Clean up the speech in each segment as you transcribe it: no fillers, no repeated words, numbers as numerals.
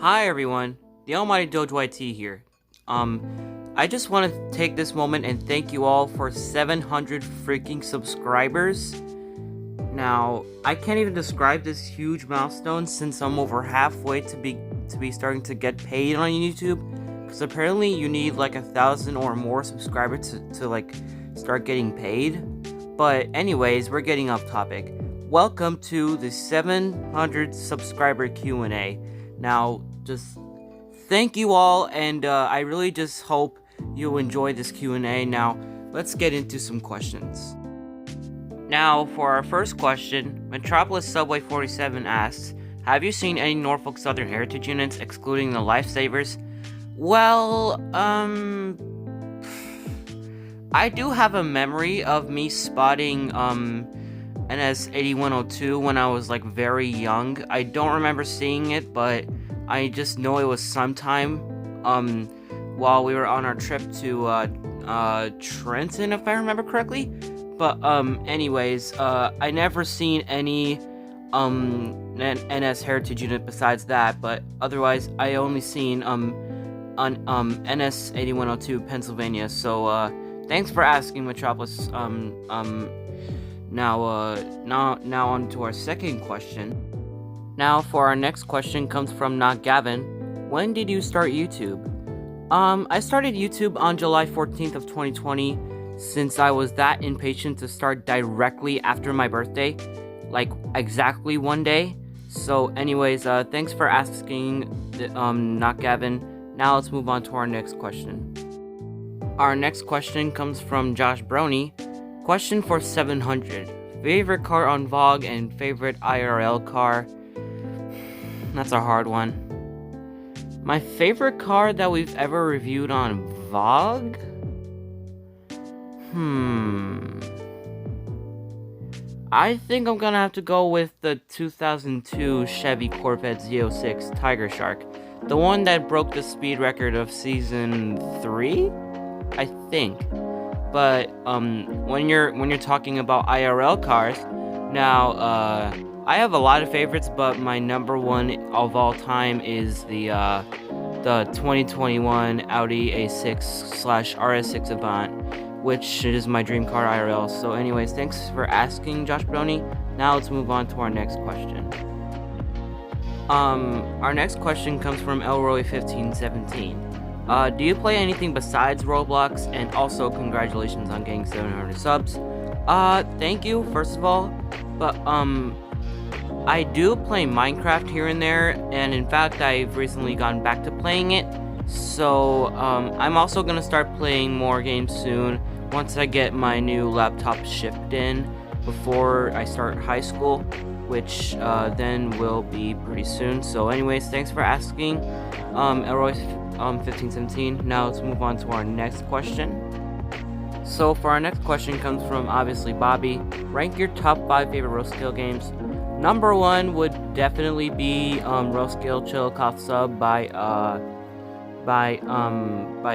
Hi everyone, the Almighty Dojo IT here. I just want to take this moment and thank you all for 700 freaking subscribers. Now, I can't even describe this huge milestone since I'm over halfway to be starting to get paid on YouTube. Because apparently you need like 1,000 or more subscribers to like start getting paid. But anyways, we're getting off topic. Welcome to the 700 subscriber Q&A. Now, just thank you all, and I really just hope you enjoy this Q&A. Now, let's get into some questions. Now, for our first question, Metropolis Subway 47 asks, have you seen any Norfolk Southern heritage units excluding the lifesavers? Well, I do have a memory of me spotting NS 8102 when I was like very young. I don't remember seeing it, but I just know it was sometime while we were on our trip to Trenton, if I remember correctly. But anyways, I never seen any NS heritage unit besides that, but otherwise I only seen on NS 8102 Pennsylvania. So thanks for asking, Metropolis. Now on to our second question. Now for our next question comes from Not Gavin. When did you start YouTube? I started YouTube on July 14th of 2020 since I was that impatient to start directly after my birthday, like exactly one day. So anyways, thanks for asking, Not Gavin. Now let's move on to our next question. Our next question comes from Josh Brony. Question for 700. Favorite car on Vogue and favorite IRL car? That's a hard one. My favorite car that we've ever reviewed on Vogue? I think I'm gonna have to go with the 2002 Chevy Corvette Z06 Tiger Shark. The one that broke the speed record of season 3? I think. But when you're talking about IRL cars, now I have a lot of favorites, but my number one of all time is the 2021 Audi A6/RS6 Avant, which is my dream car IRL. So anyways, thanks for asking, Josh Brony. Now let's move on to our next question. Our next question comes from Elroy1517. Do you play anything besides Roblox? And also, congratulations on getting 700 subs. Thank you, first of all. But, I do play Minecraft here and there, and in fact, I've recently gone back to playing it. So, I'm also gonna start playing more games soon, once I get my new laptop shipped in, before I start high school, which, then will be pretty soon. So anyways, thanks for asking, Elroy 1517. Now let's move on to our next question. So for our next question comes from obviously Bobby. Rank your top 5 favorite Roskilde games. Number 1 would definitely be Roskilde Chillicothe Sub by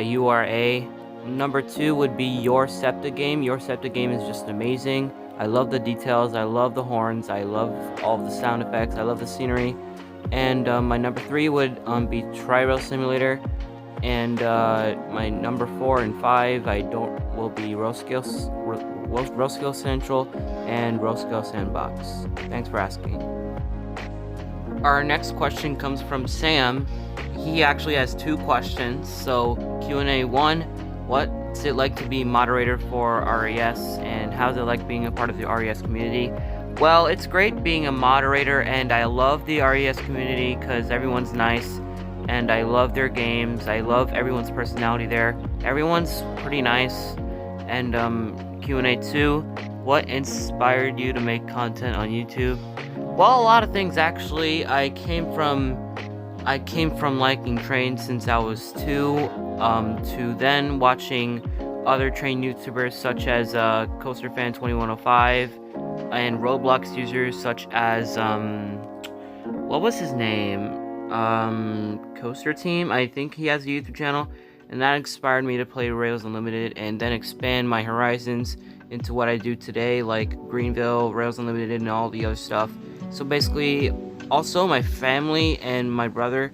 URA. Number 2 would be Your Septa Game. Your Septa Game is just amazing. I love the details, I love the horns, I love all of the sound effects, I love the scenery. And my number 3 would be Tri-Rail Simulator, and my number 4 and 5 will be Roskilde Central and Roskilde Sandbox. Thanks for asking. Our next question comes from Sam. He actually has 2 questions. So Q&A 1, what's it like to be moderator for RES, and how's it like being a part of the RES community? Well, it's great being a moderator, and I love the RES community because everyone's nice, and I love their games. I love everyone's personality there. Everyone's pretty nice. And Q&A 2, what inspired you to make content on YouTube? Well, a lot of things actually. I came from liking trains since I was 2, to then watching other train YouTubers such as CoasterFan2105, and Roblox users such as what was his name? Coaster Team. I think he has a YouTube channel, and that inspired me to play Rails Unlimited and then expand my horizons into what I do today, like Greenville, Rails Unlimited, and all the other stuff. So basically, also my family and my brother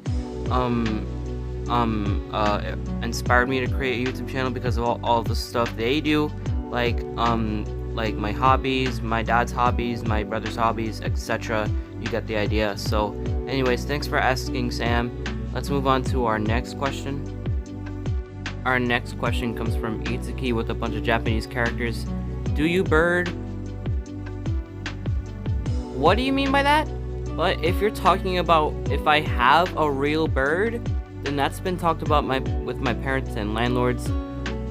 inspired me to create a YouTube channel because of all the stuff they do, like my hobbies, my dad's hobbies, my brother's hobbies, etc. You get the idea. So anyways, thanks for asking, Sam. Let's move on to our next question. Our next question comes from Itsuki with a bunch of Japanese characters. Do you bird? What do you mean by that? But if you're talking about if I have a real bird, then that's been talked about with my parents and landlords.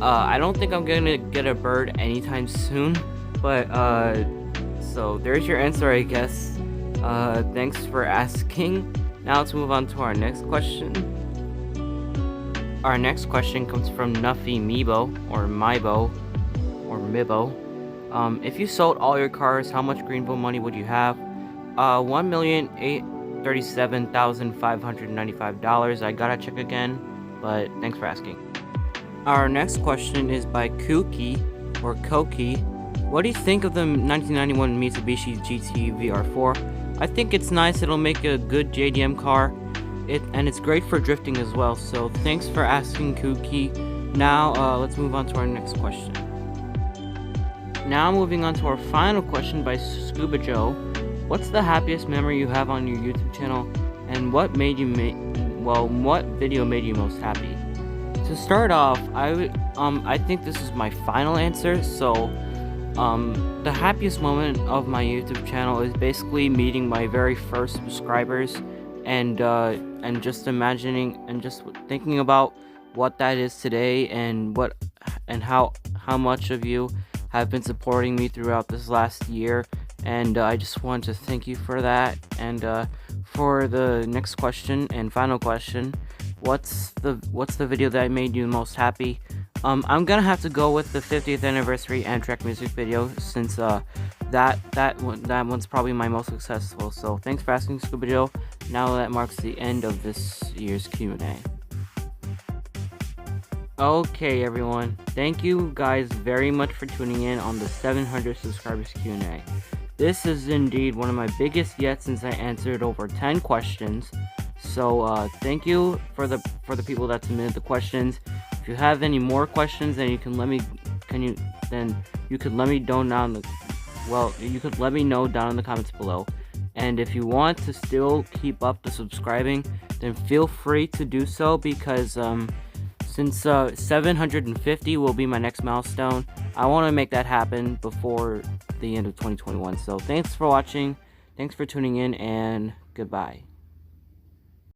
I don't think I'm gonna get a bird anytime soon, but so there's your answer, I guess. Thanks for asking. Now let's move on to our next question. Our next question comes from Nuffy Mibo, or Mibo, or Mibo. If you sold all your cars, how much Greenville money would you have? $1,837,595. I gotta check again, but thanks for asking. Our next question is by Kooky, or Kooky. What do you think of the 1991 Mitsubishi GT VR4? I think it's nice. It'll make a good JDM car. And it's great for drifting as well. So thanks for asking, Kooky. Now let's move on to our next question. Now moving on to our final question by Scuba Joe. What's the happiest memory you have on your YouTube channel, and what what video made you most happy? To start off, I think this is my final answer. So the happiest moment of my YouTube channel is basically meeting my very first subscribers, and just imagining and just thinking about what that is today, and how much of you have been supporting me throughout this last year, and I just want to thank you for that. And for the next question and final question, what's the video that made you most happy? I'm gonna have to go with the 50th anniversary Amtrak music video, since that one's probably my most successful. So thanks for asking, Scuba Joe. Now that marks the end of this year's Q&A. Okay, everyone, thank you guys very much for tuning in on the 700 subscribers Q&A. This is indeed one of my biggest yet, since I answered over 10 questions. So thank you for the people that submitted the questions. If you have any more questions, then you could let me know down in the comments below. And if you want to still keep up the subscribing, then feel free to do so, because since 750 will be my next milestone, I want to make that happen before the end of 2021. So thanks for watching, thanks for tuning in, and goodbye.